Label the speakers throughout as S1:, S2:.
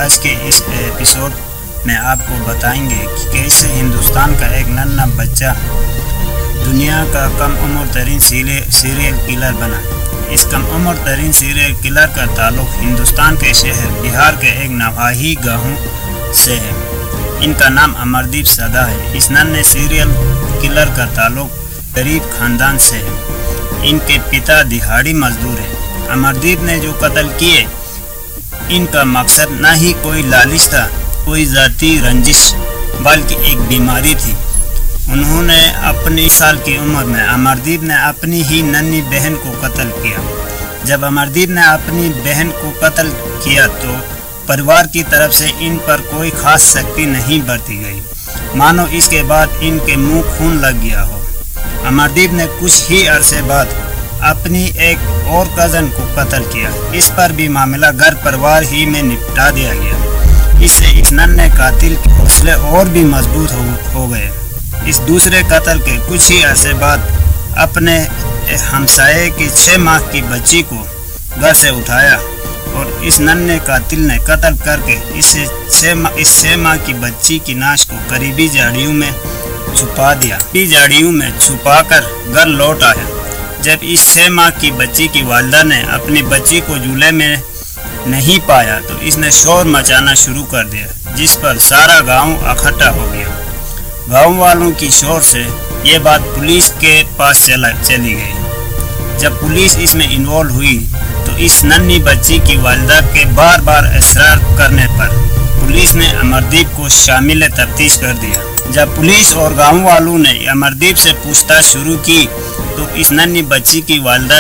S1: آج کے اس ایپیسوڈ میں آپ کو بتائیں گے کہ کیسے ہندوستان کا ایک ننھا بچہ دنیا کا کم عمر ترین سیریل کلر بنا۔ اس کم عمر ترین سیریل کلر کا تعلق ہندوستان کے شہر بہار کے ایک نواحی گاؤں سے ہے۔ ان کا نام امردیپ سدا ہے۔ اس ننھے سیریل کلر کا تعلق غریب خاندان سے ہے۔ ان کے پتا دہاڑی مزدور ہیں۔ امردیپ نے جو قتل کیے ان کا مقصد نہ ہی کوئی لالچ تھا، کوئی ذاتی رنجش، بلکہ ایک بیماری تھی۔ انہوں نے اپنی سال کی عمر میں امردیپ نے اپنی ہی ننھی بہن کو قتل کیا۔ جب امردیپ نے اپنی بہن کو قتل کیا تو پریوار کی طرف سے ان پر کوئی خاص سختی نہیں برتی گئی، مانو اس کے بعد ان کے منہ خون لگ گیا ہو۔ امردیپ نے کچھ ہی عرصے بعد اپنی ایک اور کزن کو قتل کیا۔ اس پر بھی معاملہ گھر پریوار ہی میں نپٹا دیا گیا۔ اس سے اس ننھے قاتل کے حوصلے اور بھی مضبوط ہو گئے۔ اس دوسرے قتل کے کچھ ہی عرصے بعد اپنے ہمسائے کی 6 ماہ کی بچی کو گھر سے اٹھایا اور اس ننھے قاتل نے قتل کر کے اس 6 ماہ کی بچی کی ناش کو قریبی جھاڑیوں میں چھپا دیا۔ جھاڑیوں میں چھپا کر گھر لوٹ آیا۔ جب اس 6 ماہ کی بچی کی والدہ نے اپنی بچی کو جھولے میں نہیں پایا تو اس نے شور مچانا شروع کر دیا، جس پر سارا گاؤں اکٹھا ہو گیا۔ گاؤں والوں کی شور سے یہ بات پولیس کے پاس چلی گئی۔ جب پولیس اس میں انوالو ہوئی تو اس ننھی بچی کی والدہ کے بار بار اصرار کرنے پر پولیس نے امردیپ کو شامل تفتیش کر دیا۔ جب پولیس اور گاؤں والوں نے امردیپ سے پوچھ تاچھ شروع کی تو اس ننھی بچی کی والدہ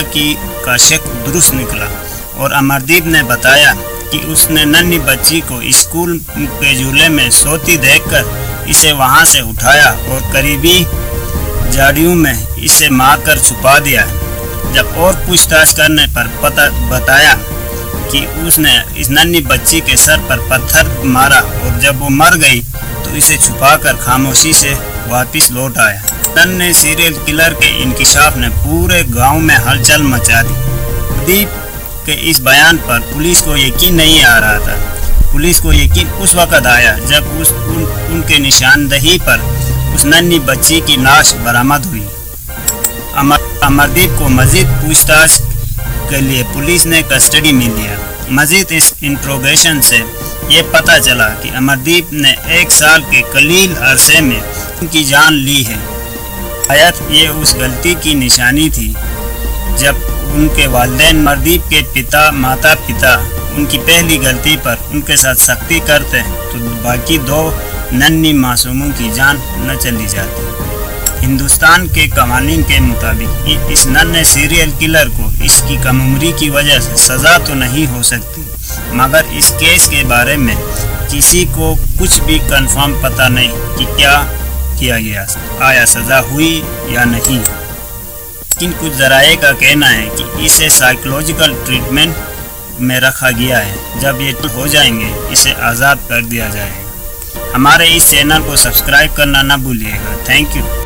S1: کا شک درست نکلا اور امردیپ نے بتایا کہ اس نے ننھی بچی کو اسکول کے جھولے میں سوتی دیکھ کر اسے وہاں سے اٹھایا اور قریبی جھاڑیوں میں اسے مار کر چھپا دیا۔ جب اور پوچھ تاچھ کرنے پر بتایا کہ اس نے اس ننھی بچی کے سر پر پتھر مارا اور جب وہ مر گئی تو اسے چھپا کر خاموشی سے واپس لوٹ آیا۔ ننھے سیریل کلر کے انکشاف نے پورے گاؤں میں ہلچل مچا دی۔ امردیپ کے اس بیان پر پولیس کو یقین نہیں آ رہا تھا۔ پولیس کو یقین اس وقت آیا جب ان کے نشاندہی پر اس ننھی بچی کی لاش برآمد ہوئی۔ امردیپ کو مزید پوچھ تاچھ کے لیے پولیس نے کسٹڈی میں لیا۔ مزید اس انٹروگیشن سے یہ پتہ چلا کہ امردیپ نے 1 سال کے قلیل عرصے میں ان کی جان لی ہے۔ شاید یہ اس غلطی کی نشانی تھی جب ان کے والدین امردیپ کے ماتا پتا ان کی پہلی غلطی پر ان کے ساتھ سختی کرتے تو باقی 2 ننھی معصوموں کی جان نہ چلی جاتی۔ ہندوستان کے قوانین کے مطابق اس ننھے سیریل کلر کو اس کی کم عمری کی وجہ سے سزا تو نہیں ہو سکتی، مگر اس کیس کے بارے میں کسی کو کچھ بھی کنفرم پتہ نہیں کہ کیا کیا گیا، آیا سزا ہوئی یا نہیں۔ لیکن کچھ ذرائع کا کہنا ہے کہ اسے سائیکولوجیکل ٹریٹمنٹ میں رکھا گیا ہے۔ جب یہ ہو جائیں گے اسے آزاد کر دیا جائے گا۔ ہمارے اس چینل کو سبسکرائب کرنا نہ بھولیے گا۔ Thank you.